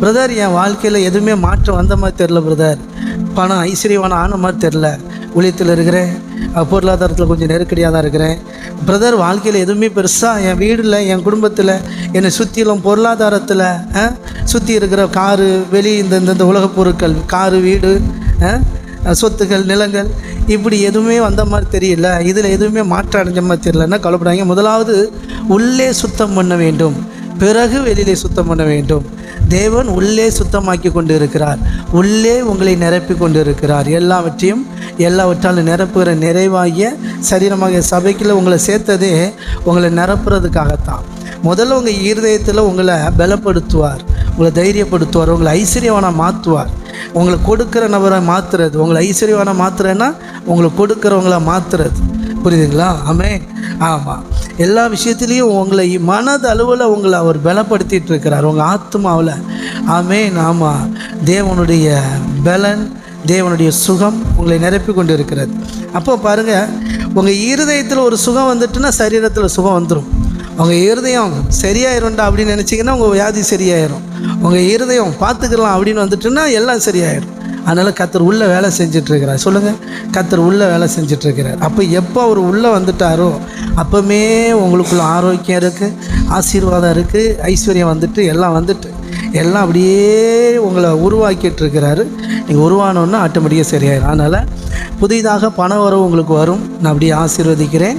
Brother என் வாழ்க்கையில் எதுவுமே மாற்றம் வந்த மாதிரி தெரில பிரதர், பணம் ஐஸ்வர்யவான ஆன மாதிரி தெரில, ஊழியத்தில் இருக்கிறேன், பொருளாதாரத்தில் கொஞ்சம் நெருக்கடியாக தான் இருக்கிறேன் பிரதர், வாழ்க்கையில் எதுவுமே பெருசாக என் வீடில் என் குடும்பத்தில் என்னை சுற்றிலும் பொருளாதாரத்தில் சுற்றி இருக்கிற காரு வெளி இந்த உலகப் பொருட்கள், காரு வீடு சொத்துக்கள் நிலங்கள் இப்படி எதுவுமே வந்த மாதிரி தெரியல, இதில் எதுவுமே மாற்றம் அடைஞ்ச மாதிரி தெரியலன்னா கவலைப்படாங்க. முதலாவது உள்ளே சுத்தம் பண்ண வேண்டும், பிறகு வெளியிலே சுத்தம் பண்ண வேண்டும். தேவன் உள்ளே சுத்தமாக்கி கொண்டு இருக்கிறார், உள்ளே உங்களை நிரப்பி கொண்டு இருக்கிறார். எல்லாவற்றாலும் நிரப்புகிற நிறைவாகிய சரீரமாகிய சபைக்குள்ள உங்களை சேர்த்ததே உங்களை நிரப்புறதுக்காகத்தான். முதல்ல உங்கள் இருதயத்தில் உங்களை பலப்படுத்துவார், உங்களை தைரியப்படுத்துவார், உங்களை ஐஸ்வர்யவானாக மாற்றுவார். உங்களை கொடுக்குற நபரை மாற்றுறது, உங்களை ஐஸ்வர்யவானாக மாற்றுறேன்னா உங்களை கொடுக்குறவங்கள மாற்றுறது. புரியுதுங்களா? ஆமென். ஆமாம், எல்லா விஷயத்துலேயும் உங்களை மனதளவில் உங்களை அவர் பலப்படுத்திகிட்டு இருக்கிறார், உங்கள் ஆத்மாவில். ஆமென். ஆமாம், தேவனுடைய பலன், தேவனுடைய சுகம் உங்களை நிரப்பி கொண்டு இருக்கிறது. அப்போ பாருங்கள், உங்கள் இருதயத்தில் ஒரு சுகம் வந்துட்டுன்னா சரீரத்தில் சுகம் வந்துடும். உங்கள் இருதயம் சரியாயிரும்டா அப்படின்னு நினச்சிங்கன்னா உங்கள் வியாதி சரியாயிரும். உங்கள் இருதயம் பார்த்துக்கலாம் அப்படின்னு வந்துட்டுன்னா எல்லாம் சரியாயிடும். அதனால் கர்த்தர் உள்ளே வேலை செஞ்சிட்ருக்கிறார். சொல்லுங்கள், கர்த்தர் உள்ளே வேலை செஞ்சிட்ருக்கிறார். அப்போ எப்போ அவர் உள்ளே வந்துட்டாரோ அப்போமே உங்களுக்குள்ள ஆரோக்கியம் இருக்குது, ஆசீர்வாதம் இருக்குது, ஐஸ்வர்யம் வந்துட்டு எல்லாம் அப்படியே உங்களை உருவாக்கிட்டு இருக்கிறாரு. நீங்கள் உருவானோன்னா ஆட்டோமேட்டிக்காக சரியாயிடும். அதனால் புதிதாக பண வரவு உங்களுக்கு வரும், நான் அப்படியே ஆசீர்வதிக்கிறேன்.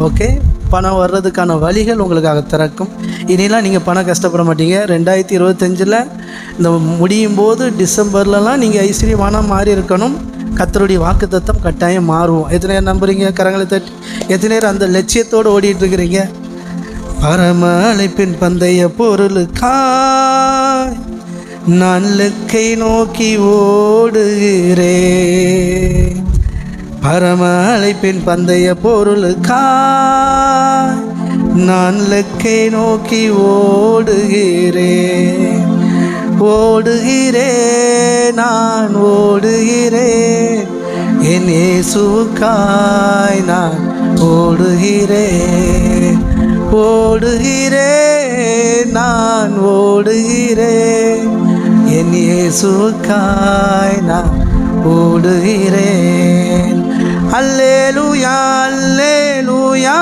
ஓகே, பணம் வர்றதுக்கான வழிகள் உங்களுக்காக திறக்கும். இனிலாம் நீங்கள் பணம் கஷ்டப்பட மாட்டீங்க. 2025 இந்த முடியும் போது டிசம்பர்லலாம் நீங்கள் ஐஸ்வர்யமான மாறி இருக்கணும். கர்த்தருடைய வாக்குத்தத்தம் கட்டாயம் மாறுவோம். எத்தனை நேரம் நம்புறீங்க? கரங்களை தட்டி. எத்தனை நேரம் அந்த லட்சியத்தோடு ஓடிட்டுருக்கிறீங்க? பரம அழைப்பின் பந்தய பொருளுக்காய் நான் லக்கை நோக்கி ஓடுகிறேன். பரம அழைப்பின் பந்தய பொருளுக்காய் நான் லக்கை நோக்கி ஓடுகிறேன். நான் ஓடுகிறேன், என் இயேசுவுக்காய் நான் ஓடுகிறேன். நான் ஓடுகிறேன், என் இயேசுவுக்காய் நான் ஓடுகிறேன். அல்லேலூயா, அல்லேலூயா,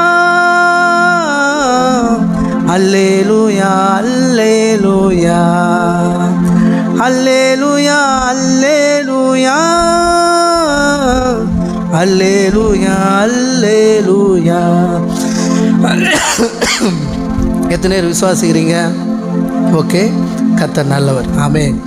அல்லேலூயா, அல்லேலூயா, அல்லேலூயா, அல்லேலூயா, அல்லேலூயா, அல்லேலூயா. எத்தனை பேர் விசுவாசிக்கிறீங்க? ஓகே, கர்த்தர் நல்லவர். ஆமென்.